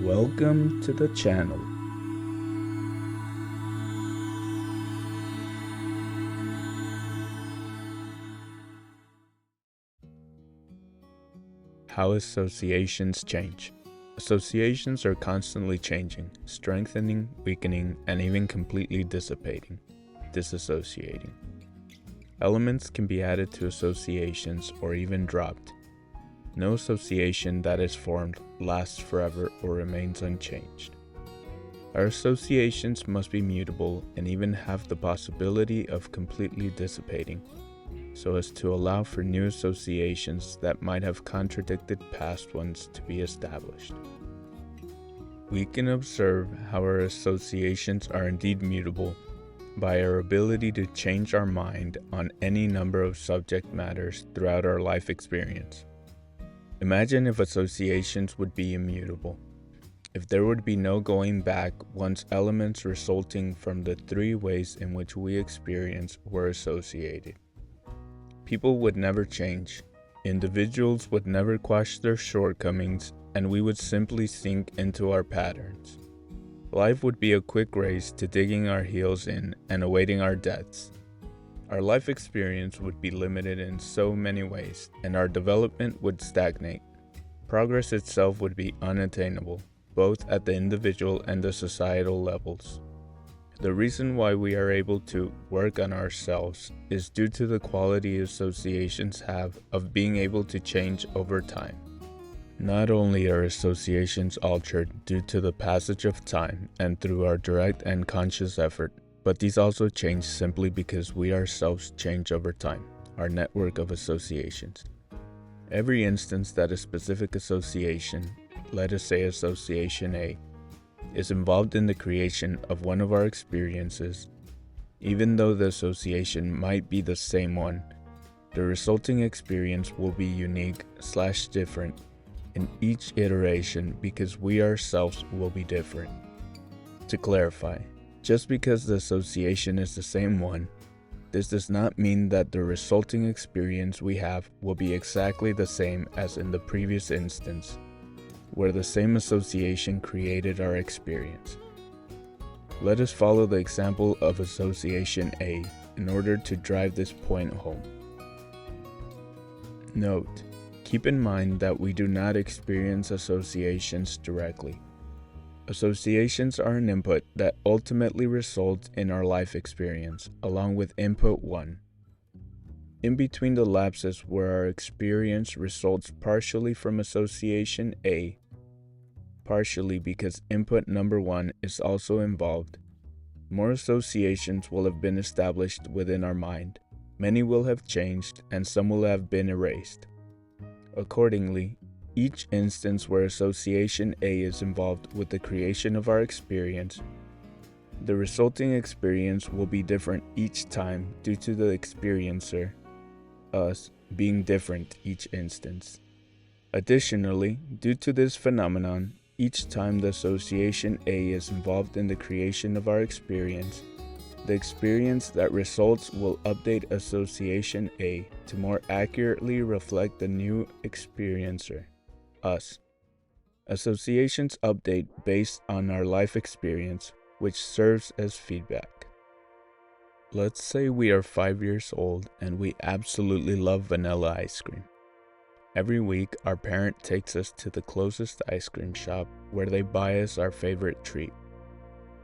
Welcome to the channel. How associations change. Associations are constantly changing, strengthening, weakening, and even completely dissipating, disassociating. Elements can be added to associations or even dropped. No association that is formed lasts forever or remains unchanged. Our associations must be mutable and even have the possibility of completely dissipating, so as to allow for new associations that might have contradicted past ones to be established. We can observe how our associations are indeed mutable by our ability to change our mind on any number of subject matters throughout our life experience. Imagine if associations would be immutable, if there would be no going back once elements resulting from the three ways in which we experience were associated. People would never change, individuals would never quash their shortcomings, and we would simply sink into our patterns. Life would be a quick race to digging our heels in and awaiting our deaths. Our life experience would be limited in so many ways, and our development would stagnate. Progress itself would be unattainable, both at the individual and the societal levels. The reason why we are able to work on ourselves is due to the quality associations have of being able to change over time. Not only are associations altered due to the passage of time and through our direct and conscious effort, but these also change simply because we ourselves change over time, our network of associations. Every instance that a specific association, let us say association A, is involved in the creation of one of our experiences, even though the association might be the same one, the resulting experience will be unique/different in each iteration because we ourselves will be different. To clarify, just because the association is the same one, this does not mean that the resulting experience we have will be exactly the same as in the previous instance, where the same association created our experience. Let us follow the example of association A in order to drive this point home. Note, keep in mind that we do not experience associations directly. Associations are an input that ultimately results in our life experience, along with input 1. In between the lapses where our experience results partially from association A, partially because input number 1 is also involved, more associations will have been established within our mind. Many will have changed, and some will have been erased. Accordingly, each instance where association A is involved with the creation of our experience, the resulting experience will be different each time due to the experiencer, us, being different each instance. Additionally, due to this phenomenon, each time the association A is involved in the creation of our experience, the experience that results will update association A to more accurately reflect the new experiencer, us. Associations update based on our life experience, which serves as feedback. Let's say we are 5 years old and we absolutely love vanilla ice cream. Every week, our parent takes us to the closest ice cream shop where they buy us our favorite treat.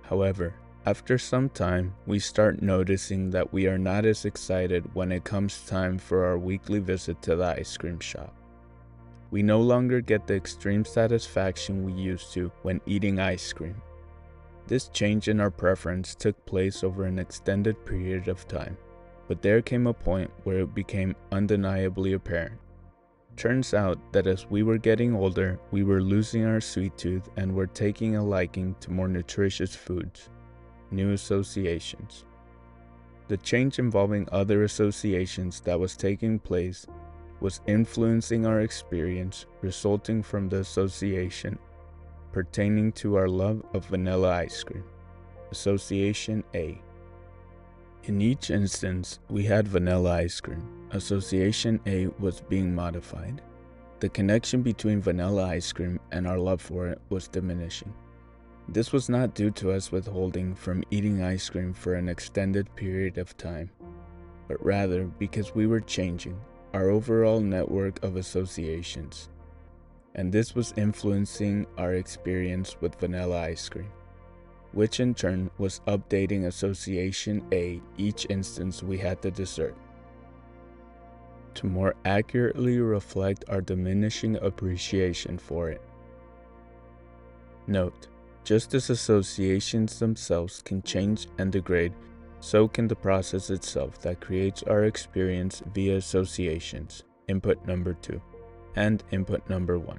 However, after some time, we start noticing that we are not as excited when it comes time for our weekly visit to the ice cream shop. We no longer get the extreme satisfaction we used to when eating ice cream. This change in our preference took place over an extended period of time, but there came a point where it became undeniably apparent. Turns out that as we were getting older, we were losing our sweet tooth and were taking a liking to more nutritious foods, new associations. The change involving other associations that was taking place was influencing our experience resulting from the association pertaining to our love of vanilla ice cream, association A. In each instance, we had vanilla ice cream. Association A was being modified. the connection between vanilla ice cream and our love for it was diminishing. This was not due to us withholding from eating ice cream for an extended period of time, but rather because we were changing our overall network of associations, and this was influencing our experience with vanilla ice cream, which in turn was updating association A each instance we had the dessert, to more accurately reflect our diminishing appreciation for it. Note, just as associations themselves can change and degrade, so can the process itself that creates our experience via associations, input number 2, and input number 1.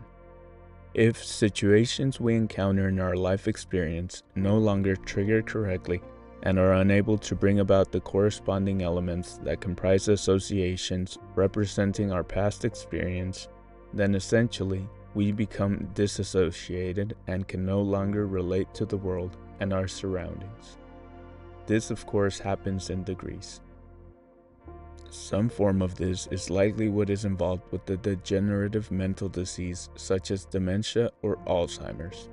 If situations we encounter in our life experience no longer trigger correctly and are unable to bring about the corresponding elements that comprise associations representing our past experience, then essentially we become disassociated and can no longer relate to the world and our surroundings. This, of course, happens in degrees. Some form of this is likely what is involved with the degenerative mental disease such as dementia or Alzheimer's.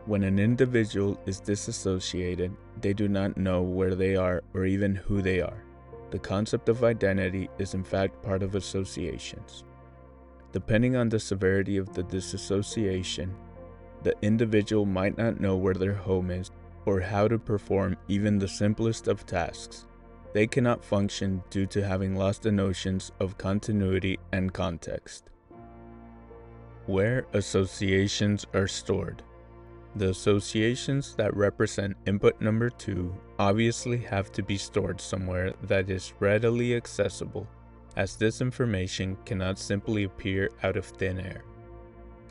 When an individual is disassociated, they do not know where they are or even who they are. The concept of identity is in fact part of associations. Depending on the severity of the disassociation, the individual might not know where their home is or how to perform even the simplest of tasks. They cannot function due to having lost the notions of continuity and context. Where associations are stored. The associations that represent input number 2 obviously have to be stored somewhere that is readily accessible, as this information cannot simply appear out of thin air.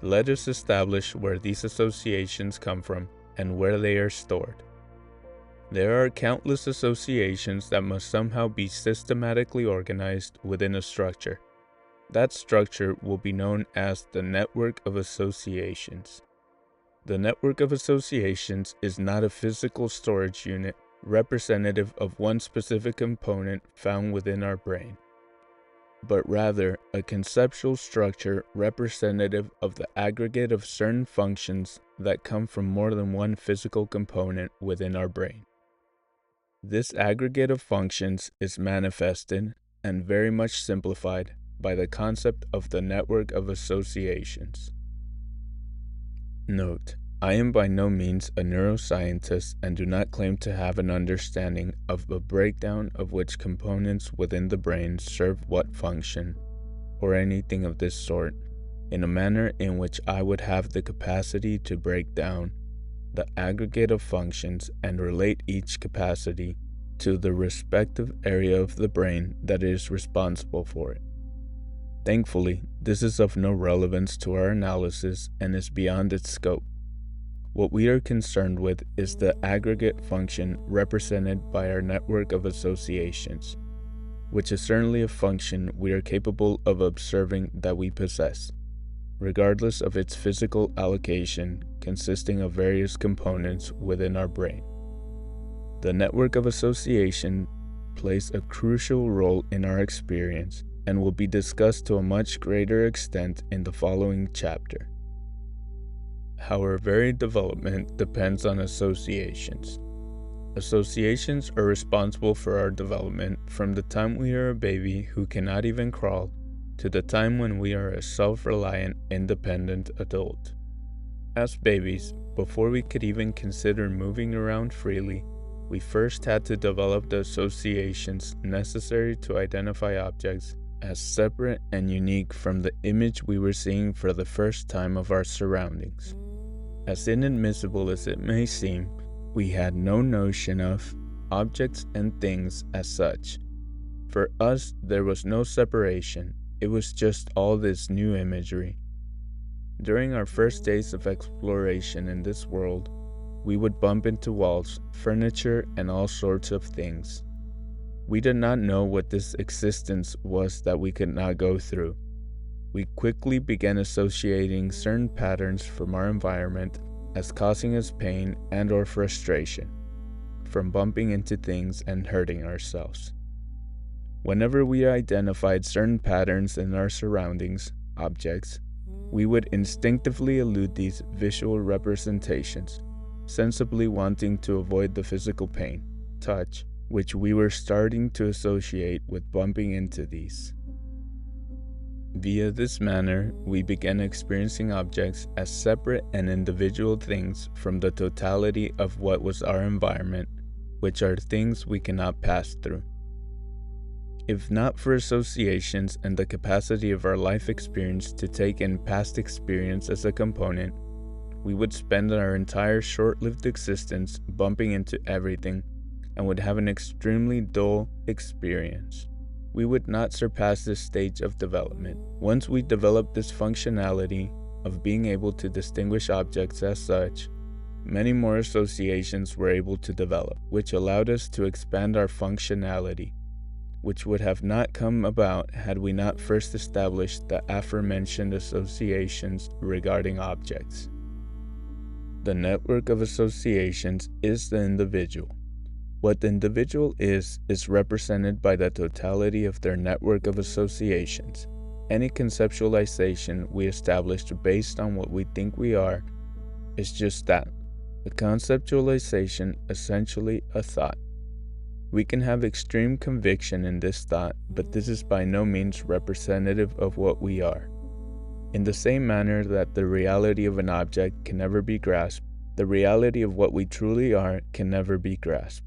Let us establish where these associations come from and where they are stored. There are countless associations that must somehow be systematically organized within a structure. That structure will be known as the network of associations. The network of associations is not a physical storage unit representative of one specific component found within our brain, but rather a conceptual structure representative of the aggregate of certain functions that come from more than one physical component within our brain. This aggregate of functions is manifested, and very much simplified, by the concept of the network of associations. Note, I am by no means a neuroscientist and do not claim to have an understanding of the breakdown of which components within the brain serve what function, or anything of this sort, in a manner in which I would have the capacity to break down the aggregate of functions and relate each capacity to the respective area of the brain that is responsible for it. Thankfully, this is of no relevance to our analysis and is beyond its scope. What we are concerned with is the aggregate function represented by our network of associations, which is certainly a function we are capable of observing that we possess, regardless of its physical allocation consisting of various components within our brain. The network of association plays a crucial role in our experience and will be discussed to a much greater extent in the following chapter. How our very development depends on associations. Associations are responsible for our development from the time we are a baby who cannot even crawl to the time when we are a self-reliant, independent adult. As babies, before we could even consider moving around freely, we first had to develop the associations necessary to identify objects as separate and unique from the image we were seeing for the first time of our surroundings. As inadmissible as it may seem, we had no notion of objects and things as such. For us, there was no separation. It was just all this new imagery. During our first days of exploration in this world, we would bump into walls, furniture, and all sorts of things. We did not know what this existence was that we could not go through. We quickly began associating certain patterns from our environment as causing us pain and or frustration from bumping into things and hurting ourselves. Whenever we identified certain patterns in our surroundings, objects, We would instinctively elude these visual representations, sensibly wanting to avoid the physical pain, touch, which we were starting to associate with bumping into these. Via this manner, we began experiencing objects as separate and individual things from the totality of what was our environment, which are things we cannot pass through. If not for associations and the capacity of our life experience to take in past experience as a component, we would spend our entire short-lived existence bumping into everything and would have an extremely dull experience. We would not surpass this stage of development. Once we developed this functionality of being able to distinguish objects as such, many more associations were able to develop, which allowed us to expand our functionality, which would have not come about had we not first established the aforementioned associations regarding objects. The network of associations is the individual. What the individual is represented by the totality of their network of associations. Any conceptualization we established based on what we think we are is just that, a conceptualization, essentially a thought. We can have extreme conviction in this thought, but this is by no means representative of what we are. In the same manner that the reality of an object can never be grasped, the reality of what we truly are can never be grasped.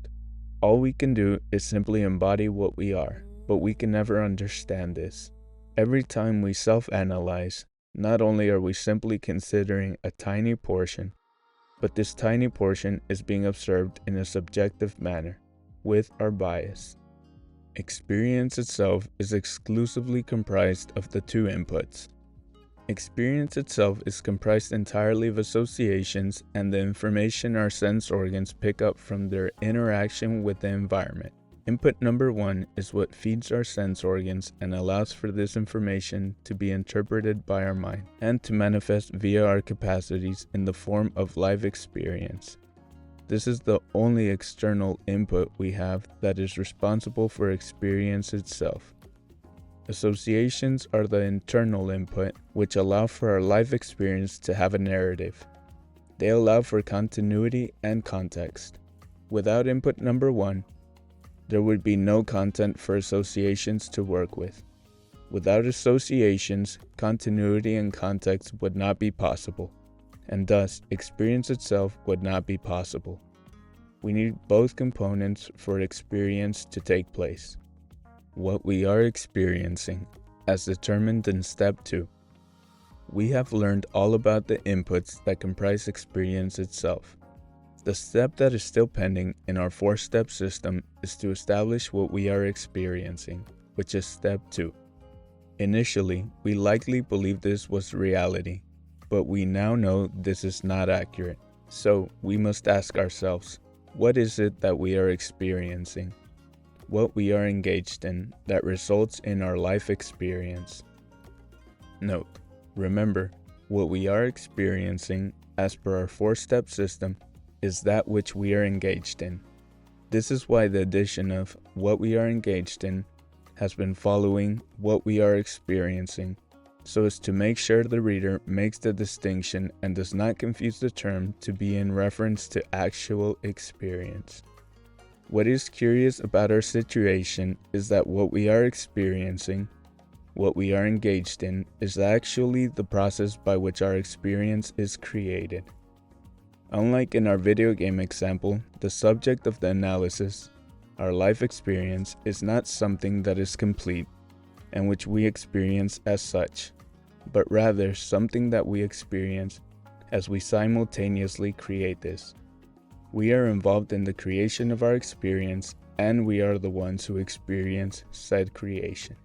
All we can do is simply embody what we are, but we can never understand this. Every time we self-analyze, not only are we simply considering a tiny portion, but this tiny portion is being observed in a subjective manner, with our bias. Experience itself is exclusively comprised of the two inputs. Experience itself is comprised entirely of associations and the information our sense organs pick up from their interaction with the environment. Input number one is what feeds our sense organs and allows for this information to be interpreted by our mind and to manifest via our capacities in the form of live experience. This is the only external input we have that is responsible for experience itself. Associations are the internal input, which allow for our life experience to have a narrative. They allow for continuity and context. Without input number one, there would be no content for associations to work with. Without associations, continuity and context would not be possible, and thus experience itself would not be possible. We need both components for experience to take place. What we are experiencing, as determined in step 2. We have learned all about the inputs that comprise experience itself. The step that is still pending in our 4-step system is to establish what we are experiencing, which is step 2. Initially, we likely believed this was reality, but we now know this is not accurate. So we must ask ourselves, what is it that we are experiencing? What we are engaged in that results in our life experience. Note, remember, what we are experiencing, as per our 4-step system, is that which we are engaged in. This is why the addition of what we are engaged in has been following what we are experiencing, so as to make sure the reader makes the distinction and does not confuse the term to be in reference to actual experience. What is curious about our situation is that what we are experiencing, what we are engaged in, is actually the process by which our experience is created. Unlike in our video game example, the subject of the analysis, our life experience, is not something that is complete and which we experience as such, but rather something that we experience as we simultaneously create this. We are involved in the creation of our experience, and we are the ones who experience said creation.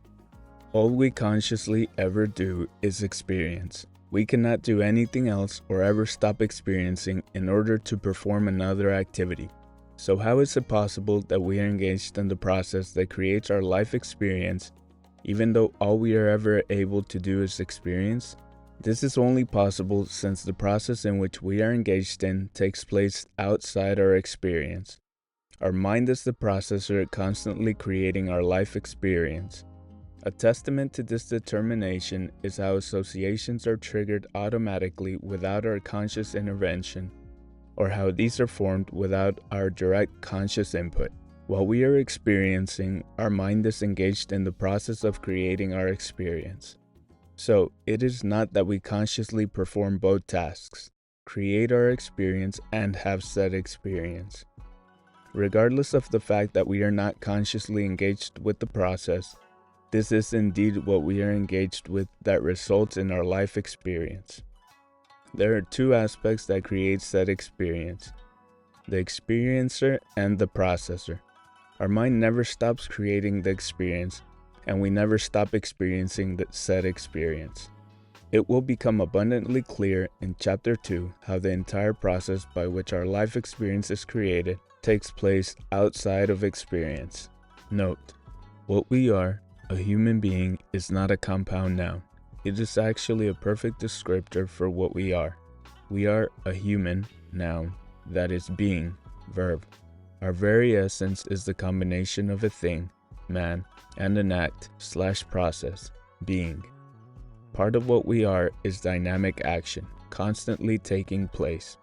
All we consciously ever do is experience. We cannot do anything else or ever stop experiencing in order to perform another activity. So how is it possible that we are engaged in the process that creates our life experience, even though all we are ever able to do is experience? This is only possible since the process in which we are engaged in takes place outside our experience. Our mind is the processor constantly creating our life experience. A testament to this determination is how associations are triggered automatically without our conscious intervention, or how these are formed without our direct conscious input. While we are experiencing, our mind is engaged in the process of creating our experience. So, it is not that we consciously perform both tasks, create our experience and have said experience. Regardless of the fact that we are not consciously engaged with the process, this is indeed what we are engaged with that results in our life experience. There are two aspects that create said experience: the experiencer and the processor. Our mind never stops creating the experience, and we never stop experiencing the said experience. It will become abundantly clear in Chapter 2 how the entire process by which our life experience is created takes place outside of experience. Note, what we are, a human being, is not a compound noun. It is actually a perfect descriptor for what we are. We are a human, noun, that is being, verb. Our very essence is the combination of a thing, man, and an act/process, being. Part of what we are is dynamic action, constantly taking place.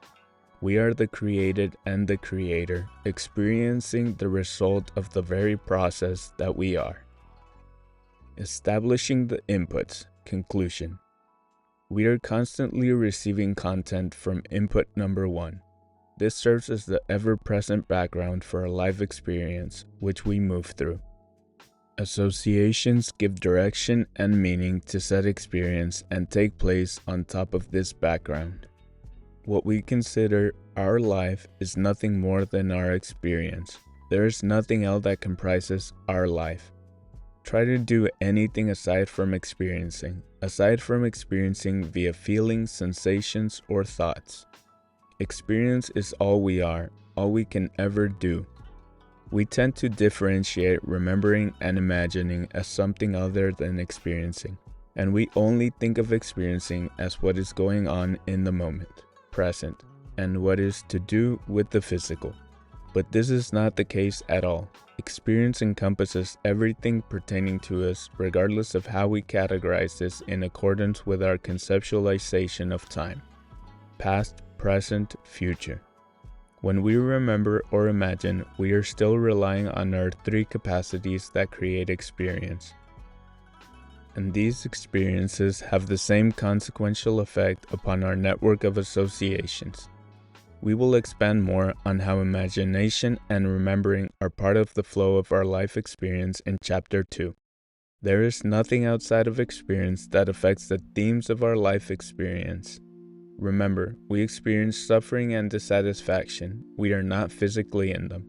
We are the created and the creator, experiencing the result of the very process that we are. Establishing the inputs. Conclusion. We are constantly receiving content from input number 1. This serves as the ever-present background for our life experience, which we move through. Associations give direction and meaning to said experience and take place on top of this background. What we consider our life is nothing more than our experience. There is nothing else that comprises our life. Try to do anything aside from experiencing via feelings, sensations, or thoughts. Experience is all we are, all we can ever do. We tend to differentiate remembering and imagining as something other than experiencing, and we only think of experiencing as what is going on in the moment, present, and what is to do with the physical. But this is not the case at all. Experience encompasses everything pertaining to us, regardless of how we categorize this in accordance with our conceptualization of time: past, present, future. When we remember or imagine, we are still relying on our three capacities that create experience. And these experiences have the same consequential effect upon our network of associations. We will expand more on how imagination and remembering are part of the flow of our life experience in Chapter 2. There is nothing outside of experience that affects the themes of our life experience. Remember, we experience suffering and dissatisfaction. We are not physically in them.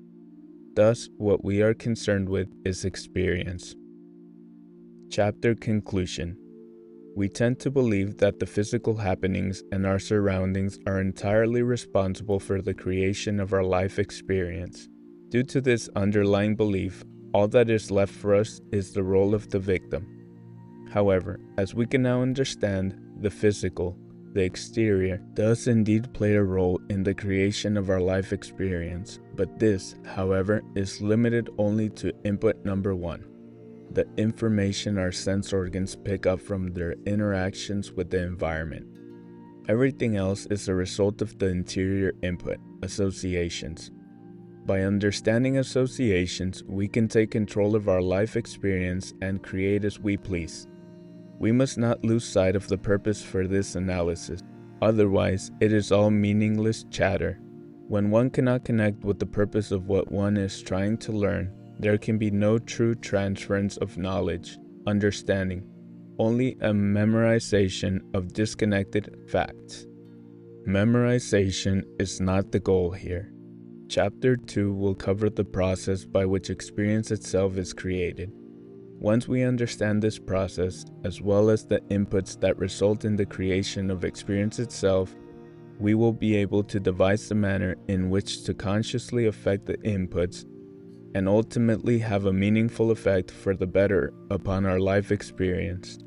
Thus, what we are concerned with is experience. Chapter Conclusion. We tend to believe that the physical happenings and our surroundings are entirely responsible for the creation of our life experience. Due to this underlying belief, all that is left for us is the role of the victim. However, as we can now understand, the physical, the exterior, does indeed play a role in the creation of our life experience, but this, however, is limited only to input number 1. The information our sense organs pick up from their interactions with the environment. Everything else is a result of the interior input, associations. By understanding associations, we can take control of our life experience and create as we please. We must not lose sight of the purpose for this analysis, otherwise it is all meaningless chatter. When one cannot connect with the purpose of what one is trying to learn, there can be no true transference of knowledge, understanding, only a memorization of disconnected facts. Memorization is not the goal here. Chapter 2 will cover the process by which experience itself is created. Once we understand this process, as well as the inputs that result in the creation of experience itself, we will be able to devise the manner in which to consciously affect the inputs and ultimately have a meaningful effect for the better upon our life experience.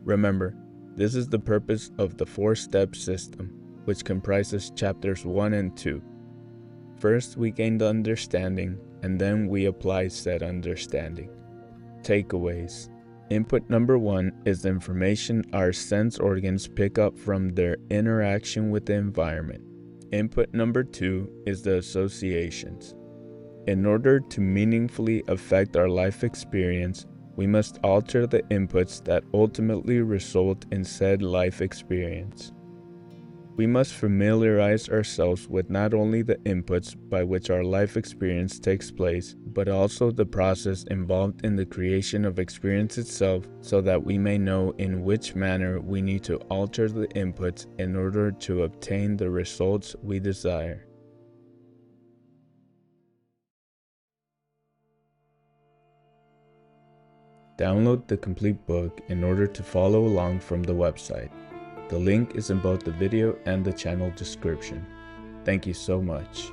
Remember, this is the purpose of the 4-step system, which comprises chapters 1 and 2. First, we gain the understanding, and then we apply said understanding. Takeaways. Input number 1 is the information our sense organs pick up from their interaction with the environment. Input number 2 is the associations. In order to meaningfully affect our life experience, we must alter the inputs that ultimately result in said life experience. We must familiarize ourselves with not only the inputs by which our life experience takes place, but also the process involved in the creation of experience itself, so that we may know in which manner we need to alter the inputs in order to obtain the results we desire. Download the complete book in order to follow along from the website. The link is in both the video and the channel description. Thank you so much.